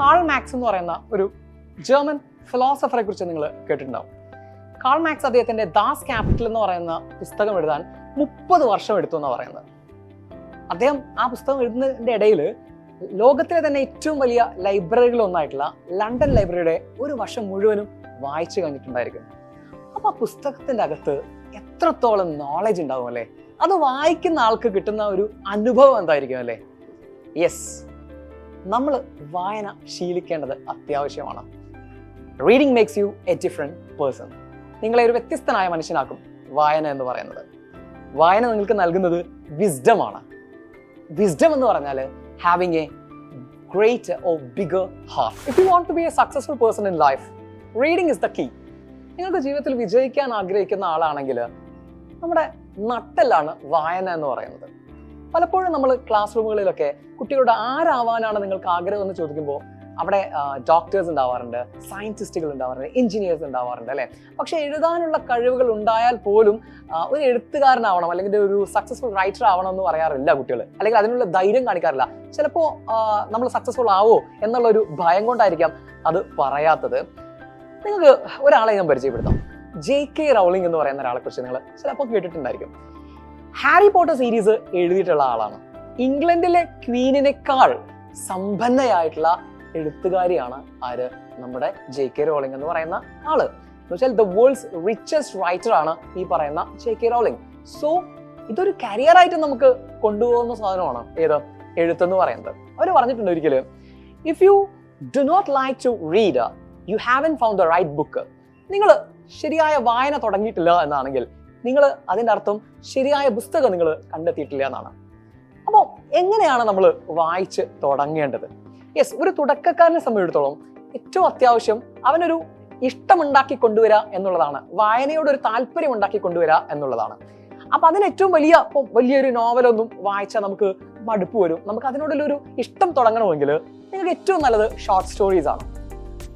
Karl Marx എന്ന് പറയുന്ന ഒരു ജർമ്മൻ ഫിലോസഫറെ കുറിച്ച് നിങ്ങൾ കേട്ടിട്ടുണ്ടാവും. കാൾ മാക്സ് അദ്ദേഹത്തിന്റെ ദാസ് ക്യാപിറ്റൽ എന്ന് പറയുന്ന പുസ്തകം എഴുതാൻ 30 വർഷം എടുത്തു എന്നാണ് പറയുന്നത്. അദ്ദേഹം ആ പുസ്തകം എഴുതുന്നതിന്റെ ഇടയിൽ ലോകത്തിലെ തന്നെ ഏറ്റവും വലിയ ലൈബ്രറികളൊന്നായിട്ടുള്ള ലണ്ടൻ ലൈബ്രറിയുടെ ഒരു വർഷം മുഴുവനും വായിച്ചു കഴിഞ്ഞിട്ടുണ്ടായിരിക്കും. അപ്പൊ ആ പുസ്തകത്തിന്റെ അകത്ത് എത്രത്തോളം നോളജ് ഉണ്ടാവും അല്ലേ? അത് വായിക്കുന്ന ആൾക്ക് കിട്ടുന്ന ഒരു അനുഭവം എന്തായിരിക്കും അല്ലേ? യെസ്, നമ്മൾ വായന ശീലിക്കേണ്ടത് അത്യാവശ്യമാണ്. Reading makes you A different person. നിങ്ങളെ ഒരു വ്യത്യസ്തനായ മനുഷ്യനാക്കും വായന എന്ന് പറയുന്നത്. വായന നിങ്ങൾക്ക് നൽകുന്നത് വിസ്ഡം ആണ്. വിസ്ഡം എന്ന് പറഞ്ഞാൽ having a great or bigger heart. If you want to be a successful person in life, reading is the key. നിങ്ങൾക്ക് ജീവിതത്തിൽ വിജയിക്കാൻ ആഗ്രഹിക്കുന്ന ആളാണെങ്കിൽ നമ്മുടെ നട്ടെല്ലാണ് വായന എന്ന് പറയുന്നത്. പലപ്പോഴും നമ്മൾ ക്ലാസ് റൂമുകളിലൊക്കെ കുട്ടികളുടെ ആരാവാനാണ് നിങ്ങൾക്ക് ആഗ്രഹം എന്ന് ചോദിക്കുമ്പോൾ അവിടെ ഡോക്ടേഴ്സ് ഉണ്ടാവാറുണ്ട്, സയന്റിസ്റ്റുകൾ ഉണ്ടാവാറുണ്ട്, എഞ്ചിനീയേഴ്സ് ഉണ്ടാവാറുണ്ട് അല്ലേ? പക്ഷെ എഴുതാനുള്ള കഴിവുകൾ ഉണ്ടായാൽ പോലും ഒരു എഴുത്തുകാരനാവണം അല്ലെങ്കിൽ ഒരു സക്സസ്ഫുൾ റൈറ്റർ ആവണം എന്ന് പറയാറില്ല കുട്ടികൾ, അല്ലെങ്കിൽ അതിനുള്ള ധൈര്യം കാണിക്കാറില്ല. ചിലപ്പോൾ നമ്മൾ സക്സസ്ഫുൾ ആവോ എന്നുള്ളൊരു ഭയം കൊണ്ടായിരിക്കാം അത് പറയാത്തത്. നിങ്ങൾക്ക് ഒരാളെ ഞാൻ പരിചയപ്പെടുത്താം. JK റൗളിംഗ് എന്ന് പറയുന്ന ഒരാളെ കുറിച്ച് നിങ്ങൾ ചിലപ്പോൾ കേട്ടിട്ടുണ്ടായിരിക്കും. ഹാരി പോട്ടർ സീരീസ് എഴുതിയിട്ടുള്ള ആളാണ്. ഇംഗ്ലണ്ടിലെ ക്വീനിനേക്കാൾ സമ്പന്നയായിട്ടുള്ള എഴുത്തുകാരിയാണ് ആര്? നമ്മുടെ JK റൗളിംഗ് എന്ന് പറയുന്ന ആള്. എന്ന് വെച്ചാൽ ദ വേൾഡ്സ് റിച്ചസ്റ്റ് റൈറ്റർ ആണ് ഈ പറയുന്ന JK റൗളിംഗ്. സോ ഇതൊരു കരിയർ ആയിട്ട് നമുക്ക് കൊണ്ടുപോകുന്ന സാധനമാണ് ഏത്? എഴുത്തെന്ന് പറയുന്നത്. അവർ പറഞ്ഞിട്ടുണ്ട് ഒരിക്കലും, if you do not like to read, you haven't found the right book. നിങ്ങൾ ശരിയായ വായന തുടങ്ങിയിട്ടില്ല എന്നാണെങ്കിൽ നിങ്ങൾ അതിൻ്റെ അർത്ഥം ശരിയായ പുസ്തകം നിങ്ങൾ കണ്ടെത്തിയിട്ടില്ല എന്നാണ്. അപ്പോൾ എങ്ങനെയാണ് നമ്മൾ വായിച്ച് തുടങ്ങേണ്ടത്? യെസ്, ഒരു തുടക്കക്കാരനെ സംബന്ധിച്ചിടത്തോളം ഏറ്റവും അത്യാവശ്യം അവനൊരു ഇഷ്ടമുണ്ടാക്കി കൊണ്ടുവരിക എന്നുള്ളതാണ്. വായനയോട് ഒരു താല്പര്യം ഉണ്ടാക്കി കൊണ്ടുവരിക എന്നുള്ളതാണ്. അപ്പൊ അതിന് ഏറ്റവും വലിയൊരു നോവലൊന്നും വായിച്ചാൽ നമുക്ക് മടുപ്പ് വരും. നമുക്ക് അതിനോടുള്ളൊരു ഇഷ്ടം തുടങ്ങണമെങ്കിൽ നിങ്ങൾക്ക് ഏറ്റവും നല്ലത് ഷോർട്ട് സ്റ്റോറീസ് ആണ്.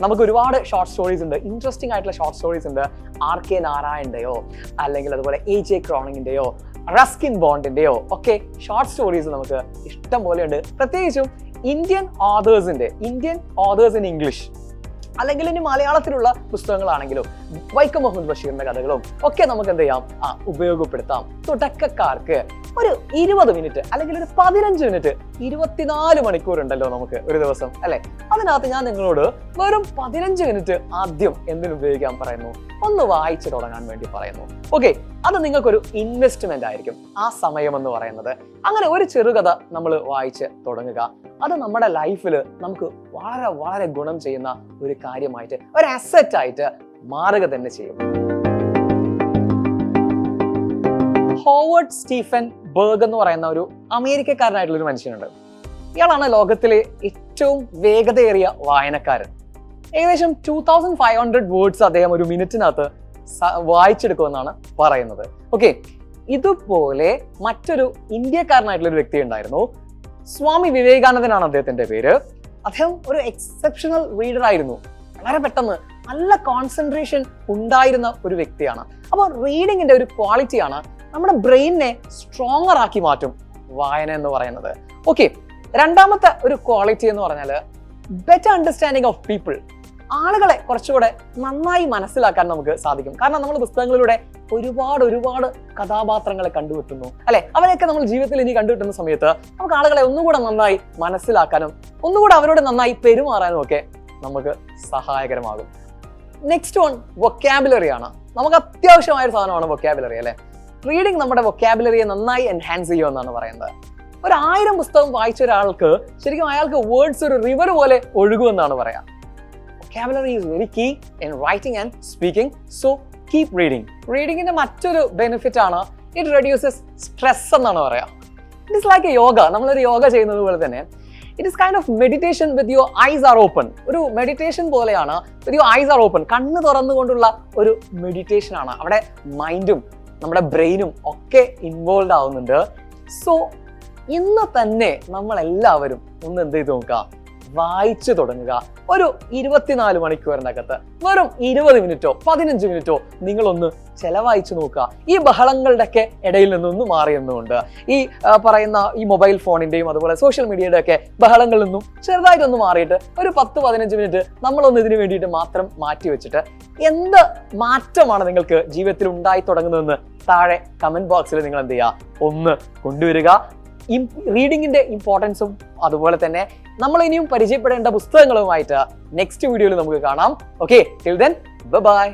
നമുക്ക് ഒരുപാട് ഷോർട്ട് സ്റ്റോറീസ് ഉണ്ട്, ഇൻട്രസ്റ്റിംഗ് ആയിട്ടുള്ള ഷോർട്ട് സ്റ്റോറീസ് ഉണ്ട്. RK നാരായണന്റെയോ അല്ലെങ്കിൽ അതുപോലെ AJ ക്രോണിങ്ങിന്റെയോ റസ്കിൻ ബോണ്ടിന്റെയോ ഒക്കെ ഷോർട്ട് സ്റ്റോറീസ് നമുക്ക് ഇഷ്ടം പോലെ ഉണ്ട്. പ്രത്യേകിച്ചും ഇന്ത്യൻ ഓതേഴ്സ് ഇൻ ഇംഗ്ലീഷ്, അല്ലെങ്കിൽ ഇനി മലയാളത്തിലുള്ള പുസ്തകങ്ങളാണെങ്കിലും വൈക്കം മുഹമ്മദ് ബഷീറിന്റെ കഥകളും ഒക്കെ നമുക്ക് എന്ത് ചെയ്യാം, ഉപയോഗപ്പെടുത്താം. തുടക്കക്കാർക്ക് ഒരു 20 മിനിറ്റ് അല്ലെങ്കിൽ ഒരു 15 മിനിറ്റ്, 24 മണിക്കൂർ ഉണ്ടല്ലോ നമുക്ക് ഒരു ദിവസം അല്ലെ? അതിനകത്ത് ഞാൻ നിങ്ങളോട് വെറും 15 മിനിറ്റ് ആദ്യം എന്തിനു ഉപയോഗിക്കാൻ പറയുന്നു? ഒന്ന് വായിച്ചു തുടങ്ങാൻ വേണ്ടി പറയുന്നു. ഓക്കെ, അത് നിങ്ങൾക്കൊരു ഇൻവെസ്റ്റ്മെന്റ് ആയിരിക്കും ആ സമയം എന്ന് പറയുന്നത്. അങ്ങനെ ഒരു ചെറുകഥ നമ്മൾ വായിച്ച് തുടങ്ങുക. അത് നമ്മുടെ ലൈഫിൽ നമുക്ക് വളരെ വളരെ ഗുണം ചെയ്യുന്ന ഒരു കാര്യമായിട്ട്, ഒരു അസറ്റ് ആയിട്ട് മാറുക തന്നെ ചെയ്യും. ഹോവേർഡ് സ്റ്റീഫൻ ബർഗ് എന്ന് പറയുന്ന ഒരു അമേരിക്കക്കാരനായിട്ടുള്ള ഒരു മനുഷ്യനുണ്ട്. ഇയാളാണ് ലോകത്തിലെ ഏറ്റവും വേഗതയേറിയ വായനക്കാരൻ. ഏകദേശം 2500 വേർഡ്സ് അദ്ദേഹം ഒരു മിനിറ്റിനകത്ത് വായിച്ചെടുക്കുമെന്നാണ് പറയുന്നത്. ഓക്കെ, ഇതുപോലെ മറ്റൊരു ഇന്ത്യക്കാരനായിട്ടുള്ള ഒരു വ്യക്തി ഉണ്ടായിരുന്നു. സ്വാമി വിവേകാനന്ദനാണ് അദ്ദേഹത്തിന്റെ പേര്. അദ്ദേഹം ഒരു എക്സെപ്ഷണൽ റീഡർ ആയിരുന്നു. വളരെ പെട്ടെന്ന് നല്ല കോൺസെൻട്രേഷൻ ഉണ്ടായിരുന്ന ഒരു വ്യക്തിയാണ്. അപ്പോൾ റീഡിങ്ങിന്റെ ഒരു ക്വാളിറ്റിയാണ് നമ്മുടെ ബ്രെയിനിനെ സ്ട്രോങ്ങർ ആക്കി മാറ്റും വായന എന്ന് പറയുന്നത്. ഓക്കെ, രണ്ടാമത്തെ ഒരു ക്വാളിറ്റി എന്ന് പറഞ്ഞാൽ ബെറ്റർ അണ്ടർസ്റ്റാൻഡിങ് ഓഫ് പീപ്പിൾ. ആളുകളെ കുറച്ചുകൂടെ നന്നായി മനസ്സിലാക്കാൻ നമുക്ക് സാധിക്കും. കാരണം നമ്മൾ പുസ്തകങ്ങളിലൂടെ ഒരുപാട് കഥാപാത്രങ്ങളെ കണ്ടുകിട്ടുന്നു അല്ലെ? അവരെയൊക്കെ നമ്മൾ ജീവിതത്തിൽ ഇനി കണ്ടുകിട്ടുന്ന സമയത്ത് നമുക്ക് ആളുകളെ ഒന്നുകൂടെ നന്നായി മനസ്സിലാക്കാനും ഒന്നുകൂടെ അവരോട് നന്നായി പെരുമാറാനും ഒക്കെ നമുക്ക് സഹായകരമാകും. നെക്സ്റ്റ് വൺ വൊക്കാബുലറി ആണ്. നമുക്ക് അത്യാവശ്യമായ ഒരു സാധനമാണ് വൊക്കാബുലറി അല്ലെ? റീഡിങ് നമ്മുടെ വൊക്കാബുലറിയെ നന്നായി എൻഹാൻസ് ചെയ്യുമെന്നാണ് പറയുന്നത്. 1000 പുസ്തകം വായിച്ച ഒരാൾക്ക് ശരിക്കും അയാൾക്ക് വേർഡ്സ് ഒരു റിവർ പോലെ ഒഴുകുമെന്നാണ് പറയാം. Vocabulary is very key in writing and speaking, so keep reading. റീഡിങ്ങിന്റെ മറ്റൊരു ബെനിഫിറ്റ് ആണ് it reduces stress എന്നാണ് പറയാം. It is like a yoga. നമ്മളൊരു യോഗ ചെയ്യുന്നത് പോലെ തന്നെ it is kind of meditation with your eyes are open. ഒരു മെഡിറ്റേഷൻ പോലെയാണ് with your eyes are open. കണ്ണ് തുറന്നുകൊണ്ടുള്ള ഒരു മെഡിറ്റേഷൻ ആണ്. അവിടെ മൈൻഡും നമ്മുടെ ബ്രെയിനും ഒക്കെ ഇൻവോൾവ് ആവുന്നുണ്ട്. സോ ഇന്ന് തന്നെ നമ്മൾ എല്ലാവരും ഒന്ന് എന്ത് ചെയ്ത് നോക്കുക, വായിച്ചു തുടങ്ങുക. ഒരു 24 മണിക്കൂറിനകത്ത് വെറും 20 മിനിറ്റോ 15 മിനിറ്റോ നിങ്ങളൊന്ന് ചെലവഴിച്ചു നോക്കുക. ഈ ബഹളങ്ങളുടെയൊക്കെ ഇടയിൽ നിന്നൊന്ന് മാറിയെന്നുകൊണ്ട് ഈ പറയുന്ന ഈ മൊബൈൽ ഫോണിന്റെയും അതുപോലെ സോഷ്യൽ മീഡിയയുടെ ഒക്കെ ബഹളങ്ങളിൽ നിന്നും ചെറുതായിട്ടൊന്ന് മാറിയിട്ട് ഒരു 10-15 മിനിറ്റ് നമ്മളൊന്ന് ഇതിനു വേണ്ടിയിട്ട് മാത്രം മാറ്റി വെച്ചിട്ട് എന്ത് മാറ്റമാണ് നിങ്ങൾക്ക് ജീവിതത്തിൽ ഉണ്ടായി തുടങ്ങുന്നതെന്ന് താഴെ കമന്റ് ബോക്സിൽ നിങ്ങൾ എന്ത് ചെയ്യുക, ഒന്ന് കൊണ്ടുവരിക. റീഡിങ്ങിന്റെ ഇമ്പോർട്ടൻസും അതുപോലെ തന്നെ നമ്മൾ ഇനിയും പരിചയപ്പെടേണ്ട പുസ്തകങ്ങളുമായിട്ട് നെക്സ്റ്റ് വീഡിയോയിൽ നമുക്ക് കാണാം. Okay, till then bye.